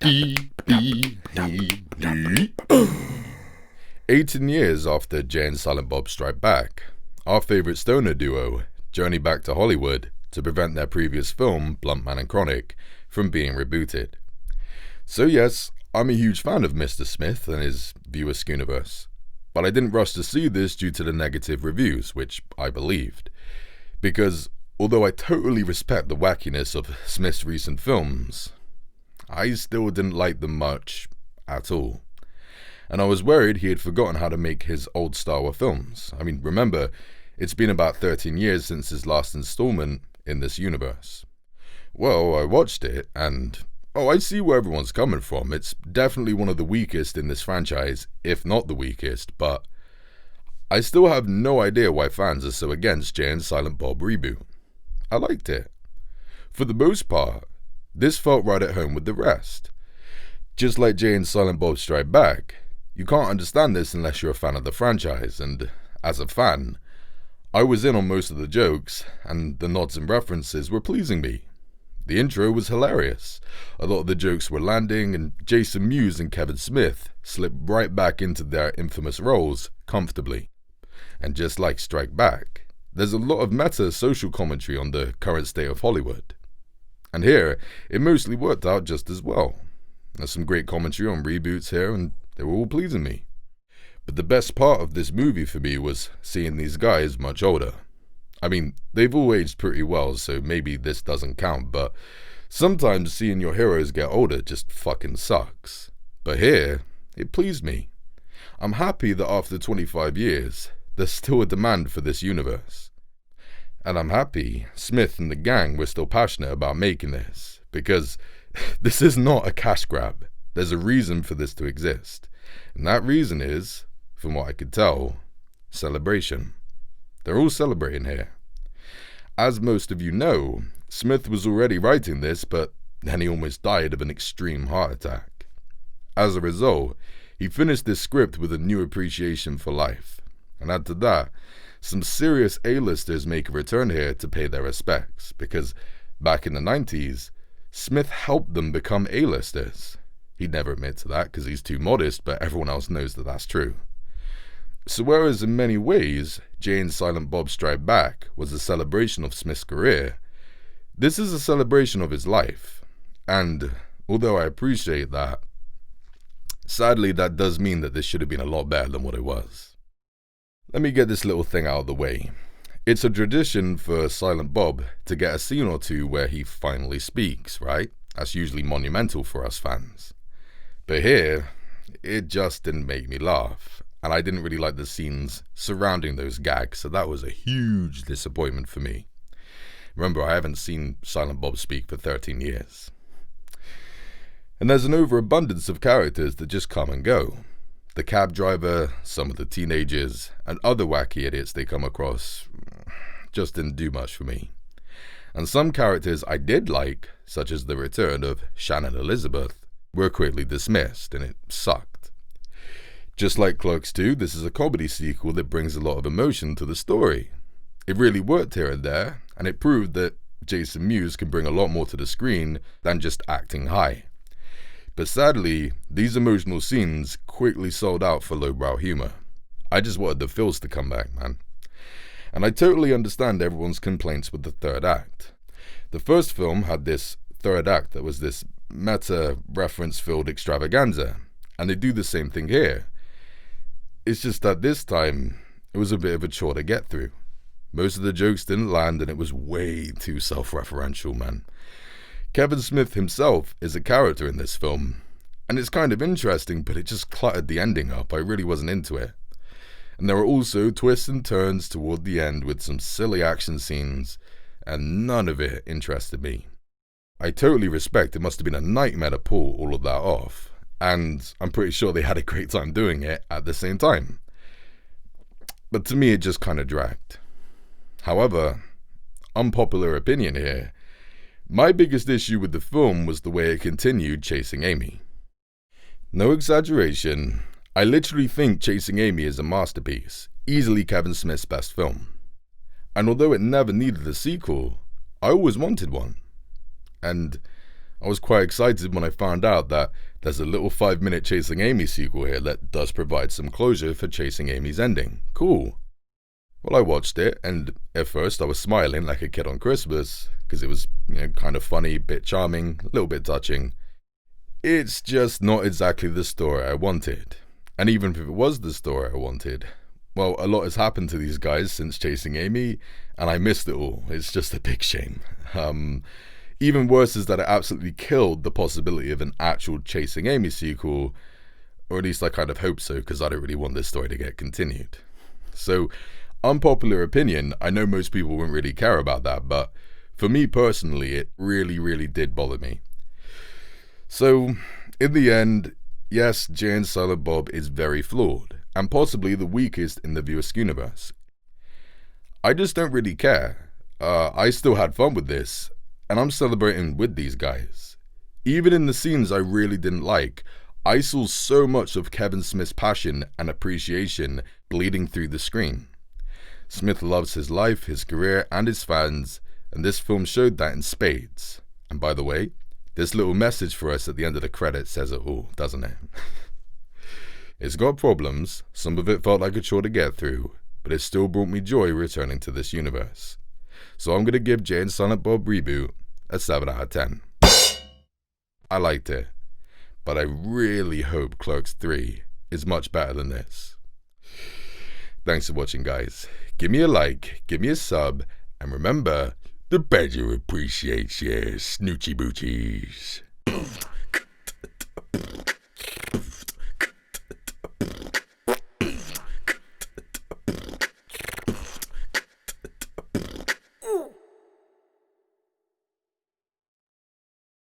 E, E, E, E. 18 years after Jay and Silent Bob Strike Back, our favourite stoner duo journey back to Hollywood to prevent their previous film, Blunt Man and Chronic, from being rebooted. So yes, I'm a huge fan of Mr. Smith and his viewer Schooniverse, but I didn't rush to see this due to the negative reviews, which I believed. Because although I totally respect the wackiness of Smith's recent films, I still didn't like them much at all. And I was worried he had forgotten how to make his old style of films. I mean, remember, it's been about 13 years since his last installment in this universe. Well, I watched it, and I see where everyone's coming from. It's definitely one of the weakest in this franchise, if not the weakest, but I still have no idea why fans are so against Jay and Silent Bob Reboot. I liked it. For the most part, this felt right at home with the rest. Just like Jay and Silent Bob Strike Back, you can't understand this unless you're a fan of the franchise, and as a fan, I was in on most of the jokes, and the nods and references were pleasing me. The intro was hilarious. A lot of the jokes were landing, and Jason Mewes and Kevin Smith slipped right back into their infamous roles comfortably. And just like Strike Back, there's a lot of meta social commentary on the current state of Hollywood. And here, it mostly worked out just as well. There's some great commentary on reboots here, and they were all pleasing me. But the best part of this movie for me was seeing these guys much older. I mean, they've all aged pretty well, so maybe this doesn't count, but sometimes seeing your heroes get older just fucking sucks. But here, it pleased me. I'm happy that after 25 years, there's still a demand for this universe. And I'm happy Smith and the gang were still passionate about making this, because this is not a cash grab. There's a reason for this to exist. And that reason is, from what I could tell, celebration. They're all celebrating here. As most of you know, Smith was already writing this, but then he almost died of an extreme heart attack. As a result, he finished this script with a new appreciation for life. And add to that, some serious A-listers make a return here to pay their respects, because back in the 90s, Smith helped them become A-listers. He'd never admit to that because he's too modest, but everyone else knows that that's true. So whereas in many ways, Jay and Silent Bob Strike Back was a celebration of Smith's career, this is a celebration of his life. And although I appreciate that, sadly that does mean that this should have been a lot better than what it was. Let me get this little thing out of the way. It's a tradition for Silent Bob to get a scene or two where he finally speaks, right? That's usually monumental for us fans. But here, it just didn't make me laugh. And I didn't really like the scenes surrounding those gags, so that was a huge disappointment for me. Remember, I haven't seen Silent Bob speak for 13 years. And there's an overabundance of characters that just come and go. The cab driver, some of the teenagers, and other wacky idiots they come across just didn't do much for me. And some characters I did like, such as the return of Shannon Elizabeth, were quickly dismissed, and it sucked. Just like Clerks 2, this is a comedy sequel that brings a lot of emotion to the story. It really worked here and there, and it proved that Jason Mewes can bring a lot more to the screen than just acting high. But sadly, these emotional scenes quickly sold out for lowbrow humor. I just wanted the feels to come back, man. And I totally understand everyone's complaints with the third act. The first film had this third act that was this meta-reference-filled extravaganza, and they do the same thing here. It's just that this time, it was a bit of a chore to get through. Most of the jokes didn't land, and it was way too self-referential, man. Kevin Smith himself is a character in this film, and it's kind of interesting, but it just cluttered the ending up. I really wasn't into it. And there were also twists and turns toward the end with some silly action scenes, and none of it interested me. I totally respect it must have been a nightmare to pull all of that off, and I'm pretty sure they had a great time doing it at the same time. But to me, it just kind of dragged. However, unpopular opinion here, my biggest issue with the film was the way it continued chasing Amy. No exaggeration, I literally think Chasing Amy is a masterpiece, easily Kevin Smith's best film. And although it never needed a sequel, I always wanted one. And I was quite excited when I found out that there's a little 5-minute Chasing Amy sequel here that does provide some closure for Chasing Amy's ending. Cool. Well, I watched it, and at first I was smiling like a kid on Christmas, because it was, kind of funny, bit charming, a little bit touching. It's just not exactly the story I wanted. And even if it was the story I wanted, well, a lot has happened to these guys since Chasing Amy, and I missed it all. It's just a big shame. Even worse is that it absolutely killed the possibility of an actual Chasing Amy sequel, or at least I kind of hope so, because I don't really want this story to get continued. So, unpopular opinion, I know most people won't really care about that, but for me personally, it really, really did bother me. So, in the end, yes, Jay and Silent Bob is very flawed, and possibly the weakest in the Viewer's universe. I just don't really care. I still had fun with this, and I'm celebrating with these guys. Even in the scenes I really didn't like, I saw so much of Kevin Smith's passion and appreciation bleeding through the screen. Smith loves his life, his career, and his fans, and this film showed that in spades. And by the way, this little message for us at the end of the credits says it all, doesn't it? It's got problems, some of it felt like a chore to get through, but it still brought me joy returning to this universe. So I'm going to give Jay and Silent Bob Reboot a 7 out of 10. I liked it, but I really hope Clerks 3 is much better than this. Thanks for watching, guys. Give me a like, give me a sub, and remember, the badger appreciates your snoochy boochies.